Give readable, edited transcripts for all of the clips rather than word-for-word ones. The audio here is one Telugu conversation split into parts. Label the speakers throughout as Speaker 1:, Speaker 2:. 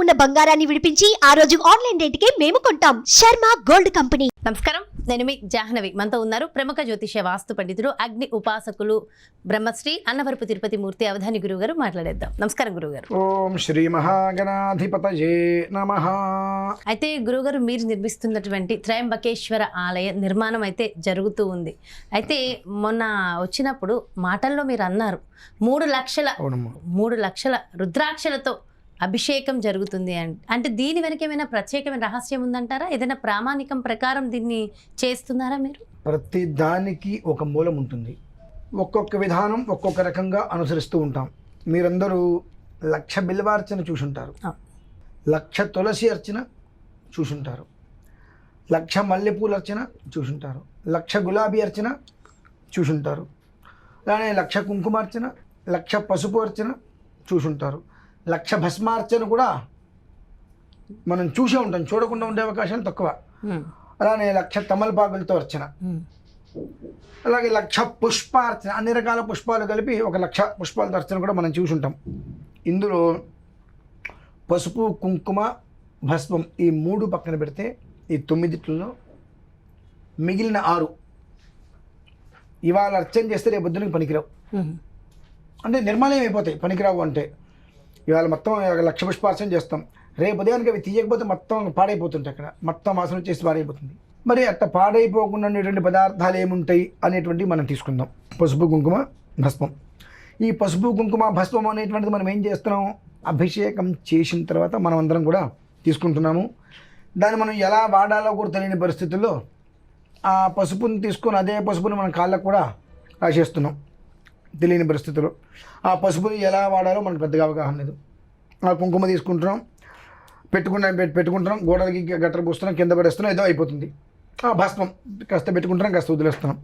Speaker 1: ఉన్న బంగారాన్ని విడిపించి ఆ రోజు ఆన్లైన్ రేటుకే మేము కొంటాం. Sharma gold company.
Speaker 2: నమస్కారం, నేను మీ జాహ్నవి. మనతో ఉన్నారు ప్రముఖ జ్యోతిష్య వాస్తు పండితులు, అగ్ని ఉపాసకులు, బ్రహ్మశ్రీ అన్నవరపు తిరుపతి మూర్తి అవధాని గురువు గారు. మాట్లాడేద్దాం. నమస్కారం గురుగారు.
Speaker 3: ఓం శ్రీ మహాగణాధిపతయే నమః.
Speaker 2: అయితే గురుగారు, మీరు నిర్మిస్తున్నటువంటి త్రయంబకేశ్వర ఆలయ నిర్మాణం అయితే జరుగుతూ ఉంది. అయితే మొన్న వచ్చినప్పుడు మాటల్లో మీరు అన్నారు 3 లక్షల రుద్రాక్షలతో అభిషేకం జరుగుతుంది అంటే దీని వెనక ఏమైనా ప్రత్యేకమైన రహస్యం ఉందంటారా? ఏదైనా ప్రామాణికం ప్రకారం దీన్ని చేస్తున్నారా మీరు?
Speaker 3: ప్రతి దానికి ఒక మూలం ఉంటుంది. ఒక్కొక్క విధానం ఒక్కొక్క రకంగా అనుసరిస్తూ ఉంటాం. మీరందరూ 1,00,000 బిల్వార్చన చూసుంటారు, 1,00,000 తులసి అర్చన చూసుంటారు, 1,00,000 మల్లెపూల అర్చన చూసుంటారు, 1,00,000 గులాబీ అర్చన చూసుంటారు, అలానే 1,00,000 కుంకుమార్చన, 1,00,000 పసుపు అర్చన చూసుంటారు, 1,00,000 భస్మార్చన కూడా మనం చూసే ఉంటాం. చూడకుండా ఉండే అవకాశాలు తక్కువ. అలానే 1,00,000 తమలపాకులతో అర్చన, అలాగే 1,00,000 పుష్పార్చన, అన్ని రకాల పుష్పాలు కలిపి 1,00,000 పుష్పాలతో అర్చన కూడా మనం చూసుంటాం. ఇందులో పసుపు, కుంకుమ, భస్మం ఈ 3 పక్కన పెడితే ఈ 9 మిగిలిన 6 ఇవాళ అర్చన చేస్తే రేపు పొద్దునకి పనికిరావు. అంటే నిర్మాణం అయిపోతాయి. పనికిరావు అంటే ఇవాళ మొత్తం 1,00,000 పుష్పార్చన చేస్తాం, రేపు ఉదయానికి అవి తీయకపోతే మొత్తం పాడైపోతుంటాయి. అక్కడ మొత్తం వాసన చేసి పాడైపోతుంది. మరి అట్లా పాడైపోకుండా ఉండేటువంటి పదార్థాలు ఏముంటాయి అనేటువంటివి మనం తీసుకుందాం. పసుపు, కుంకుమ, భస్మం. ఈ పసుపు, కుంకుమ, భస్మం అనేటువంటిది మనం ఏం చేస్తున్నాం? అభిషేకం చేసిన తర్వాత మనం అందరం కూడా తీసుకుంటున్నాము. దాన్ని మనం ఎలా వాడాలో కూడా తెలియని పరిస్థితుల్లో ఆ పసుపుని తీసుకొని అదే పసుపుని మన కాళ్ళకు కూడా రాసేస్తున్నాం. తెలియని పరిస్థితుల్లో ఆ పసుపుని ఎలా వాడాలో మనకు పెద్దగా అవగాహన లేదు. ఆ కుంకుమ తీసుకుంటున్నాం, పెట్టుకుంటున్నాం, గోడలకి గట్ర పూస్తున్నాం, కింద పడేస్తున్నాం, ఏదో అయిపోతుంది. ఆ భస్మం కాస్త పెట్టుకుంటున్నాం, కాస్త వదిలేస్తున్నాం.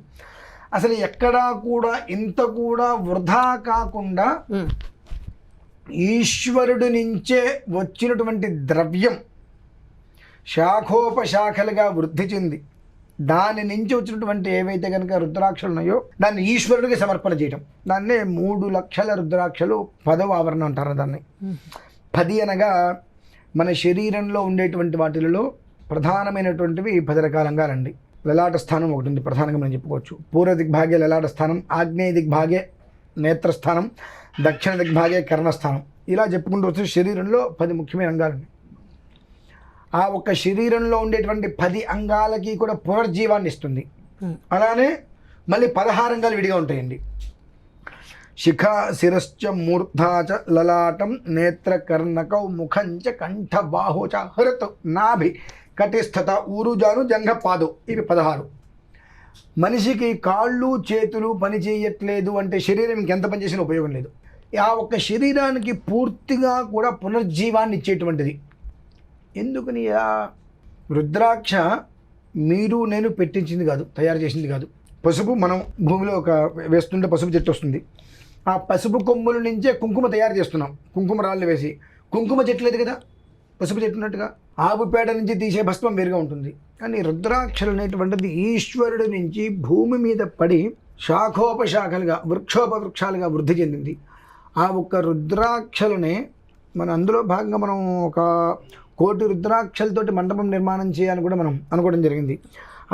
Speaker 3: అసలు ఎక్కడా కూడా ఇంత కూడా వృధా కాకుండా ఈశ్వరుడి నుంచే వచ్చినటువంటి ద్రవ్యం శాఖోపశాఖలుగా వృద్ధి చెంది దాని నుంచి వచ్చినటువంటి ఏవైతే కనుక రుద్రాక్షలు ఉన్నాయో దాన్ని ఈశ్వరుడికి సమర్పణ చేయడం, దాన్నే 3 లక్షల రుద్రాక్షలు 10వ ఆవరణ అంటారు. దాన్ని 10 అనగా మన శరీరంలో ఉండేటువంటి వాటిలలో ప్రధానమైనటువంటివి 10 రకాల అంగాలండి. లలాట స్థానం ఒకటి ఉంది, ప్రధానంగా మనం చెప్పుకోవచ్చు. పూర్వ దిగ్భాగే లలాట స్థానం, ఆగ్నేయ దిగ్భాగే నేత్రస్థానం, దక్షిణ దిగ్భాగే కర్ణస్థానం. ఇలా చెప్పుకుంటూ వస్తే శరీరంలో 10 ముఖ్యమైన అంగాలండి. ఆ ఒక్క శరీరంలో ఉండేటువంటి 10 అంగాలకి కూడా పునర్జీవాన్ని ఇస్తుంది. అలానే మళ్ళీ 16 అంగాలు విడిగా ఉంటాయండి. శిఖ, శిరశ్చ, మూర్ధాచ, లలాటం, నేత్ర, కర్ణకౌ, ముఖంచ, కంఠ, బాహుచ, హృత్, నాభి, కటిస్థత, ఊరుజాను, జంఘ, పాదు. ఇవి 16. మనిషికి కాళ్ళు చేతులు పని చేయట్లేదు అంటే శరీరం ఇంకెంత పని చేసినా ఉపయోగం లేదు. ఆ ఒక్క శరీరానికి పూర్తిగా కూడా పునర్జీవాన్ని ఇచ్చేటువంటిది. ఎందుకని? ఆ రుద్రాక్ష మీరు నేను పెట్టించింది కాదు, తయారు చేసింది కాదు. పసుపు మనం భూమిలో వేస్తుంటే పసుపు చెట్టు వస్తుంది. ఆ పసుపు కొమ్ముల నుంచే కుంకుమ తయారు చేస్తున్నాం. కుంకుమ రాళ్ళు వేసి. కుంకుమ చెట్టు లేదు కదా, పసుపు చెట్టు ఉన్నట్టుగా. ఆవుపేట నుంచి తీసే భస్మం వేరుగా ఉంటుంది. కానీ రుద్రాక్షలు అనేటువంటిది ఈశ్వరుడి నుంచి భూమి మీద పడి శాఖోపశాఖలుగా వృక్షోపవృక్షాలుగా వృద్ధి చెందింది. ఆ ఒక్క రుద్రాక్షలనే అందులో భాగంగా మనం 1,00,000 రుద్రాక్షలతోటి మండపం నిర్మాణం చేయాలని కూడా మనం అనుకోవడం జరిగింది.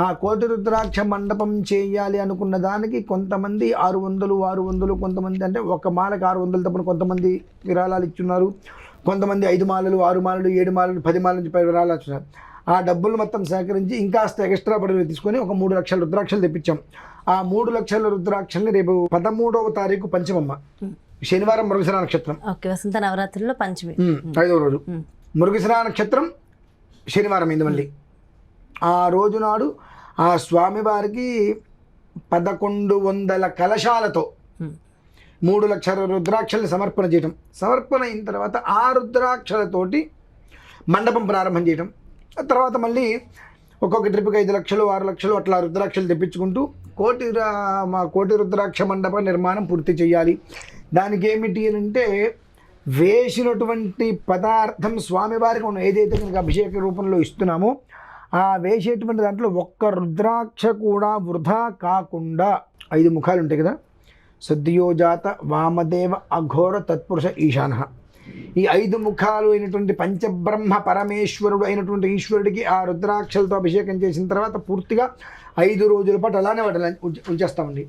Speaker 3: ఆ 1,00,000 రుద్రాక్ష మండపం చేయాలి అనుకున్న దానికి కొంతమంది 600 కొంతమంది అంటే ఒక మాలకు 600 తప్పని కొంతమంది విరాళాలు ఇచ్చున్నారు. కొంతమంది 5 మాలలు, 6 మాలలు, 7 మాలలు, 10 మాలల నుంచి విరాళాలు ఇచ్చున్నారు. ఆ డబ్బులు మొత్తం సేకరించి ఇంకాస్త ఎక్స్ట్రా పడులు తీసుకొని ఒక 3 లక్షల రుద్రాక్షలు తెప్పించాం. ఆ 3 లక్షల రుద్రాక్షల్ని రేపు 13వ తారీఖు పంచమమ్మ, శనివారం, మృగశిర నక్షత్రం.
Speaker 2: వసంత నవరాత్రుల్లో పంచమి
Speaker 3: 5వ రోజు. మృగశిర నక్షత్రం శనివారం అయింది. మళ్ళీ ఆ రోజు నాడు ఆ స్వామివారికి 1,100 కలశాలతో 3 లక్షల రుద్రాక్షల్ని సమర్పణ చేయటం. సమర్పణ అయిన తర్వాత ఆ రుద్రాక్షలతోటి మండపం ప్రారంభం చేయటం. తర్వాత మళ్ళీ ఒక్కొక్క ట్రిప్కి 5 లక్షలు, 6 లక్షలు అట్లా రుద్రాక్షలు తెప్పించుకుంటూ 1,00,000 రుద్రాక్ష మండప నిర్మాణం పూర్తి చేయాలి. దానికి ఏమిటి అంటే వేసినటువంటి పదార్థం స్వామివారికి మనం ఏదైతే కనుక అభిషేక రూపంలో ఇస్తున్నామో ఆ వేసేటువంటి దాంట్లో ఒక్క రుద్రాక్ష కూడా వృధా కాకుండా 5 ముఖాలు ఉంటాయి కదా. సద్యోజాత, వామదేవ, అఘోర, తత్పురుష, ఈశాన. ఈ 5 ముఖాలు అయినటువంటి పంచబ్రహ్మ పరమేశ్వరుడు అయినటువంటి ఈశ్వరుడికి ఆ రుద్రాక్షలతో అభిషేకం చేసిన తర్వాత పూర్తిగా 5 రోజుల పాటు అలానే వాటిని ఉంచేస్తామండి.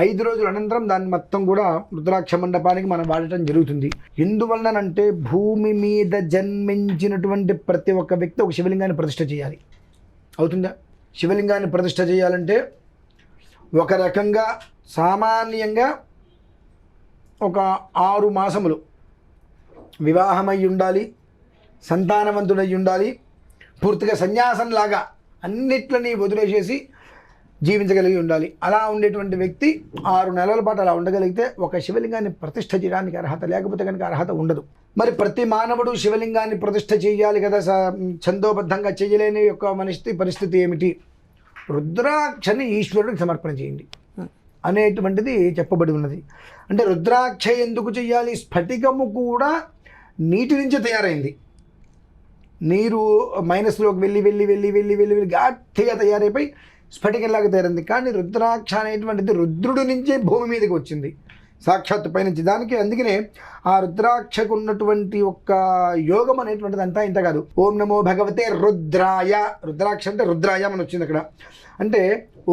Speaker 3: 5 రోజుల అనంతరం దాన్ని మొత్తం కూడా రుద్రాక్ష మండపానికి మనం వాడటం జరుగుతుంది. ఎందువలనంటే భూమి మీద జన్మించినటువంటి ప్రతి ఒక్క వ్యక్తి ఒక శివలింగాన్ని ప్రతిష్ఠ చేయాలి. అవుతుందా? శివలింగాన్ని ప్రతిష్ఠ చేయాలంటే ఒక రకంగా సామాన్యంగా ఒక 6 మాసములు వివాహమై ఉండాలి, సంతానవంతుడై ఉండాలి, పూర్తిగా సన్యాసంలాగా అన్నిట్లని వదిలేసేసి జీవించగలిగి ఉండాలి. అలా ఉండేటువంటి వ్యక్తి 6 నెలల పాటు అలా ఉండగలిగితే ఒక శివలింగాన్ని ప్రతిష్ఠ చేయడానికి అర్హత, లేకపోతే కనుక అర్హత ఉండదు. మరి ప్రతి మానవుడు శివలింగాన్ని ప్రతిష్ఠ చేయాలి కదా, ఛందోబద్ధంగా చేయలేని యొక్క మనిషి పరిస్థితి ఏమిటి? రుద్రాక్షని ఈశ్వరుడికి సమర్పణ చేయండి అనేటువంటిది చెప్పబడి ఉన్నది. అంటే రుద్రాక్ష ఎందుకు చేయాలి? స్ఫటికము కూడా నీటి నుంచే తయారైంది. నీరు మైనస్లోకి వెళ్ళి వెళ్ళి వెళ్ళి వెళ్ళి వెళ్ళి వెళ్ళి గట్టిగా తయారైపోయి స్ఫటికంలాగా తయారైంది. కానీ రుద్రాక్ష అనేటువంటిది రుద్రుడి నుంచే భూమి మీదకి వచ్చింది, సాక్షాత్తు పైనుంచి. దానికి అందుకనే ఆ రుద్రాక్షకు ఉన్నటువంటి ఒక్క యోగం అనేటువంటిది అంతా ఇంత కాదు. ఓం నమో భగవతే రుద్రాయ, రుద్రాక్ష అంటే రుద్రాయ అని వచ్చింది అక్కడ. అంటే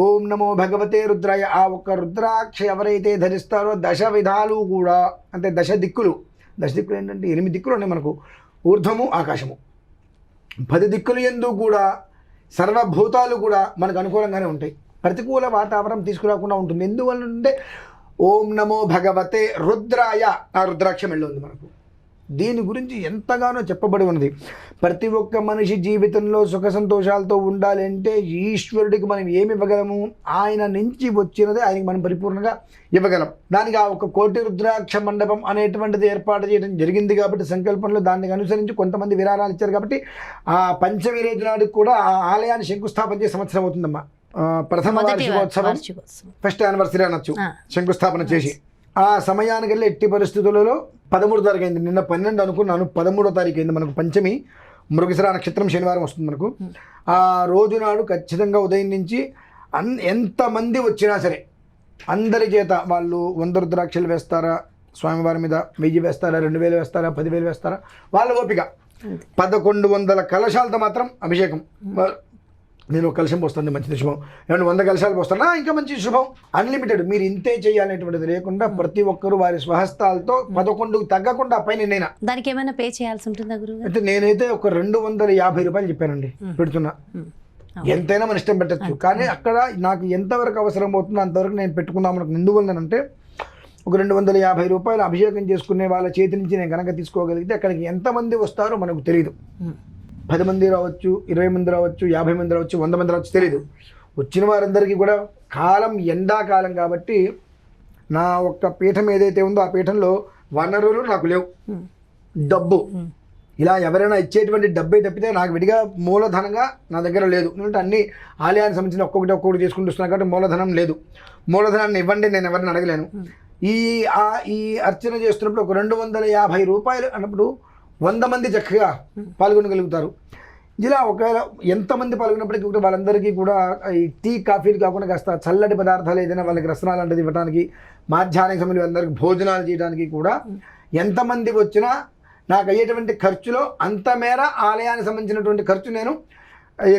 Speaker 3: ఓం నమో భగవతే రుద్రాయ, ఆ ఒక్క రుద్రాక్ష ఎవరైతే ధరిస్తారో 10 విధాలు కూడా, అంటే 10 దిక్కులు. 10 దిక్కులు ఏంటంటే 8 దిక్కులు ఉన్నాయి మనకు, ఊర్ధ్వము ఆకాశము. 10 దిక్కులు యందు కూడా సర్వభూతాలు కూడా మనకు అనుకూలంగానే ఉంటాయి. ప్రతికూల వాతావరణం తీసుకురాకుండా ఉంటుంది. ఎందువల్లంటే ఓం నమో భగవతే రుద్రాయ, ఆ రుద్రాక్షం వెళ్ళి ఉంది మనకు. దీని గురించి ఎంతగానో చెప్పబడి ఉన్నది. ప్రతి ఒక్క మనిషి జీవితంలో సుఖ సంతోషాలతో ఉండాలి అంటే ఈశ్వరుడికి మనం ఏమి ఇవ్వగలము? ఆయన నుంచి వచ్చినదే ఆయనకి మనం పరిపూర్ణంగా ఇవ్వగలం. దానికి ఆ ఒక 1,00,00,000 రుద్రాక్ష మండపం అనేటువంటిది ఏర్పాటు చేయడం జరిగింది కాబట్టి సంకల్పంలో దానికి అనుసరించి కొంతమంది విరాళాలు ఇచ్చారు కాబట్టి ఆ పంచమి రోజు నాటికి కూడా ఆ ఆలయాన్ని శంకుస్థాపన చేసే సంవత్సరం అవుతుందమ్మా. ప్రథమ వార్షికోత్సవం, ఫస్ట్ యానివర్సరీ అనొచ్చు, శంకుస్థాపన చేసి. ఆ సమయానికి వెళ్ళి ఎట్టి పరిస్థితులలో 13వ తారీఖు అయింది. నిన్న 12 అనుకున్నాను, 13వ తారీఖు అయింది మనకు పంచమి. మృగశిర నక్షత్రం శనివారం వస్తుంది మనకు. ఆ రోజు నాడు ఖచ్చితంగా ఉదయం నుంచి ఎంతమంది వచ్చినా సరే అందరి చేత వాళ్ళు 100 రుద్రాక్షలు వేస్తారా స్వామివారి మీద, 1000 వేస్తారా, 2000 వేస్తారా, 10,000 వేస్తారా, వాళ్ళ ఓపిక. 1100 కలశాలతో మాత్రం అభిషేకం. నేను ఒక కలశం పోస్తాను, మంచిది శుభం. ఏమన్నా 100 కలశాలు పోస్తానా, ఇంకా మంచి శుభం. అన్లిమిటెడ్, మీరు ఇంతే చేయాలనేటువంటిది లేకుండా ప్రతి ఒక్కరు వారి స్వహస్తాలతో 11కు తగ్గకుండా పైన నేనా.
Speaker 2: దానికి ఏమైనా పే చేయాల్సి ఉంటుందా గురువు?
Speaker 3: అంటే నేనైతే ఒక 250 రూపాయలు చెప్పానండి, పెడుతున్నా. ఎంతైనా మన ఇష్టం పెట్టచ్చు, కానీ అక్కడ నాకు ఎంతవరకు అవసరం అవుతుందో అంతవరకు నేను పెట్టుకుందాం అనుకున్నాను. ఎందువల్లనంటే ఒక 250 రూపాయలు అభిషేకం చేసుకునే వాళ్ళ చేతి నుంచి నేను కనుక తీసుకోగలిగితే అక్కడికి ఎంతమంది వస్తారో మనకు తెలియదు. 10 మంది రావచ్చు, 20 మంది రావచ్చు, 50 మంది రావచ్చు, 100 మంది రావచ్చు, తెలియదు. వచ్చిన వారందరికీ కూడా కాలం ఎండాకాలం కాబట్టి నా ఒక్క పీఠం ఏదైతే ఉందో ఆ పీఠంలో వనరులు నాకు లేవు. డబ్బు ఇలా ఎవరైనా ఇచ్చేటువంటి డబ్బే తప్పితే నాకు విడిగా మూలధనంగా నా దగ్గర లేదు. ఎందుకంటే అన్ని ఆలయానికి సంబంధించిన ఒక్కొక్కటి చేసుకుంటూ వస్తున్నాను కాబట్టి మూలధనం లేదు. మూలధనాన్ని ఇవ్వండి, నేను ఎవరిని అడగలేను. ఈ అర్చన చేస్తున్నప్పుడు ఒక 250 రూపాయలు అన్నప్పుడు 100 మంది చక్కగా పాల్గొనగలుగుతారు. ఇలా ఒకవేళ ఎంతమంది పాల్గొన్నప్పటికీ కూడా వాళ్ళందరికీ కూడా ఈ టీ కాఫీలు కాకుండా కాస్త చల్లటి పదార్థాలు ఏదైనా వాళ్ళకి రసనాలు లాంటిది ఇవ్వడానికి, మాధ్యాహ్నం సమయంలో అందరికి భోజనాలు చేయడానికి కూడా ఎంతమంది వచ్చినా నాకు అయ్యేటువంటి ఖర్చులో అంత మేర ఆలయానికి సంబంధించినటువంటి ఖర్చు నేను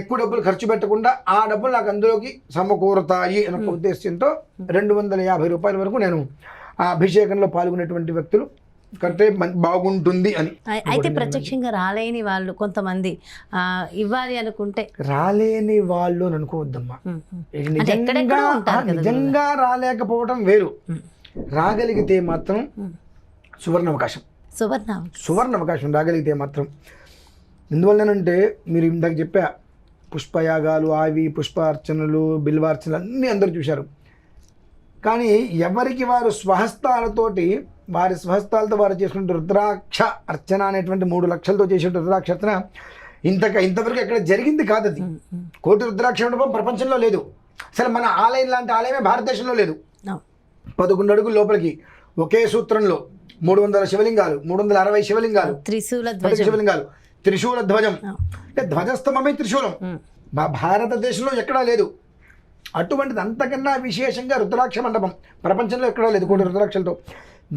Speaker 3: ఎక్కువ డబ్బులు ఖర్చు పెట్టకుండా ఆ డబ్బులు నాకు అందులోకి సమకూరుతాయి అనే ఉద్దేశంతో 250 రూపాయల వరకు నేను ఆ అభిషేకంలో పాల్గొనేటువంటి వ్యక్తులు కంటే బాగుంటుంది అని.
Speaker 2: అయితే ప్రత్యక్షంగా రాలేని వాళ్ళు కొంతమంది ఇవ్వాలి అనుకుంటే
Speaker 3: రాలేని వాళ్ళు అని అనుకోవద్దమ్మా. నిజంగా రాలేకపోవడం వేరు, రాగలిగితే మాత్రం సువర్ణ అవకాశం రాగలిగితే మాత్రం. ఎందువల్లనంటే మీరు ఇందాక చెప్పా, పుష్పయాగాలు, పుష్ప అర్చనలు, బిల్వార్చనలు అన్నీ అందరూ చూశారు. కానీ ఎవరికి వారు స్వహస్తాలతోటి వారి స్వహస్తాలతో వారు చేసుకుంటే రుద్రాక్ష అర్చన అనేటువంటి 3 లక్షలతో చేసే రుద్రాక్ష అర్చన ఇంతవరకు ఎక్కడ జరిగింది కాదు. అది 1,00,00,000 రుద్రాక్ష మండపం ప్రపంచంలో లేదు. అసలు మన ఆలయం లాంటి ఆలయమే భారతదేశంలో లేదు. 11 అడుగుల లోపలికి ఒకే సూత్రంలో 300 శివలింగాలు, 360 శివలింగాలు, శివలింగాలు, త్రిశూల ధ్వజం, అంటే ధ్వజస్తంభమే త్రిశూలం. మా భారతదేశంలో ఎక్కడా లేదు. అటువంటిది అంతకన్నా విశేషంగా రుద్రాక్ష మండపం ప్రపంచంలో ఎక్కడా లేదు 1,00,00,000 రుద్రాక్షలతో.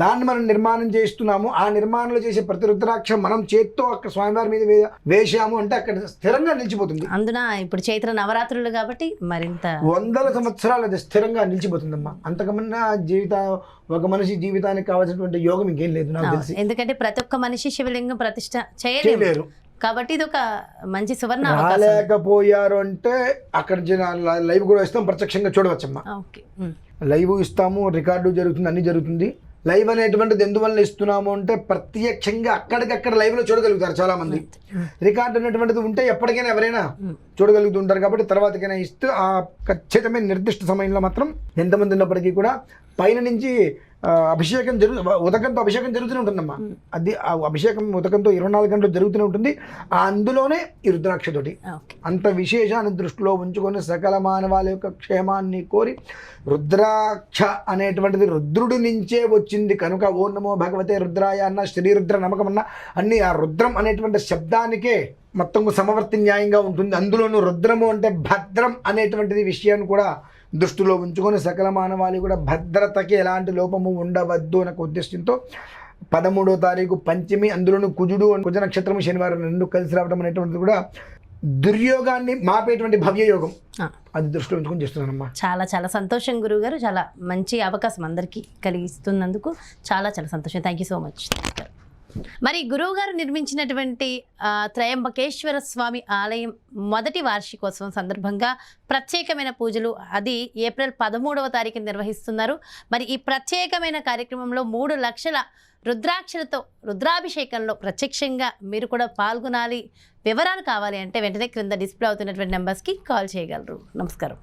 Speaker 3: దాన్ని మనం నిర్మాణం చేస్తున్నాము. ఆ నిర్మాణంలో చేసే ప్రతి రుద్రాక్ష మనం చేత్తో అక్కడ స్వామివారి మీద వేసాము అంటే అక్కడ స్థిరంగా నిలిచిపోతుంది.
Speaker 2: అందున ఇప్పుడు చైత్ర నవరాత్రులు కాబట్టి మరింత
Speaker 3: వందల సంవత్సరాలు అది స్థిరంగా నిలిచిపోతుందమ్మా. అంతకన్నా ఒక మనిషి జీవితానికి కావాల్సినటువంటి యోగం ఇంకేం లేదు నాకు తెలిసి.
Speaker 2: ఎందుకంటే ప్రతి ఒక్క మనిషి శివలింగం ప్రతిష్ట చేయలేరు కాబట్టి ఇది ఒక మంచి సువర్ణ
Speaker 3: రాలేకపోయారు అంటే అక్కడ లైవ్ కూడా ఇస్తాం, ప్రత్యక్షంగా చూడవచ్చమ్మా. లైవ్ ఇస్తాము, రికార్డు జరుగుతుంది, అన్ని జరుగుతుంది. లైవ్ అనేటువంటిది ఎందువల్ల ఇస్తున్నాము అంటే ప్రత్యక్షంగా అక్కడికక్కడ లైవ్లో చూడగలుగుతారు చాలా మంది. రికార్డు అనేటువంటిది ఉంటే ఎప్పటికైనా ఎవరైనా చూడగలుగుతుంటారు కాబట్టి తర్వాతకైనా ఇస్తూ ఆ ఖచ్చితమైన నిర్దిష్ట సమయంలో మాత్రం ఎంతమంది ఉన్నప్పటికీ కూడా పైన నుంచి అభిషేకం ఉదకంతో అభిషేకం జరుగుతూనే ఉంటుందమ్మా. అది ఆ అభిషేకం ఉదకంతో 24 గంటలు జరుగుతూనే ఉంటుంది. అందులోనే ఈ రుద్రాక్షతోటి అంత విశేషాన్ని దృష్టిలో ఉంచుకొని సకల మానవాళి యొక్క క్షేమాన్ని కోరి రుద్రాక్ష అనేటువంటిది రుద్రుడి నుంచే వచ్చింది కనుక ఓ నమో భగవతే రుద్రాయ అన్న శ్రీరుద్ర నమ్మకం అన్న అన్ని ఆ రుద్రం అనేటువంటి శబ్దానికే మొత్తం సమవర్తి న్యాయంగా ఉంటుంది. అందులోనూ రుద్రము అంటే భద్రం అనేటువంటిది విషయాన్ని కూడా దృష్టిలో ఉంచుకొని సకల మానవాళి కూడా భద్రతకి ఎలాంటి లోపము ఉండవద్దు అనే ఉద్దేశంతో 13వ తారీఖు పంచమి, అందులోనూ కుజ నక్షత్రము శనివారం 2 కలిసి రావడం అనేటువంటిది కూడా దుర్యోగాన్ని మాపేటువంటి భవ్యయోగం. అది దృష్టిలో ఉంచుకొని చేస్తున్నానమ్మా.
Speaker 2: చాలా చాలా సంతోషం గురువుగారు, చాలా మంచి అవకాశం అందరికీ కలిగిస్తున్నందుకు చాలా చాలా సంతోషం. Thank you so much. మరి గురువుగారు నిర్మించినటువంటి త్రయంబకేశ్వర స్వామి ఆలయం మొదటి వార్షికోత్సవం సందర్భంగా ప్రత్యేకమైన పూజలు అది ఏప్రిల్ 13వ తారీఖున నిర్వహిస్తున్నారు. మరి ఈ ప్రత్యేకమైన కార్యక్రమంలో 3 లక్షల రుద్రాక్షలతో రుద్రాభిషేకంలో ప్రత్యక్షంగా మీరు కూడా పాల్గొనాలి. వివరాలు కావాలి అంటే వెంటనే క్రింద డిస్ప్లే అవుతున్నటువంటి నెంబర్స్కి కాల్ చేయగలరు. నమస్కారం.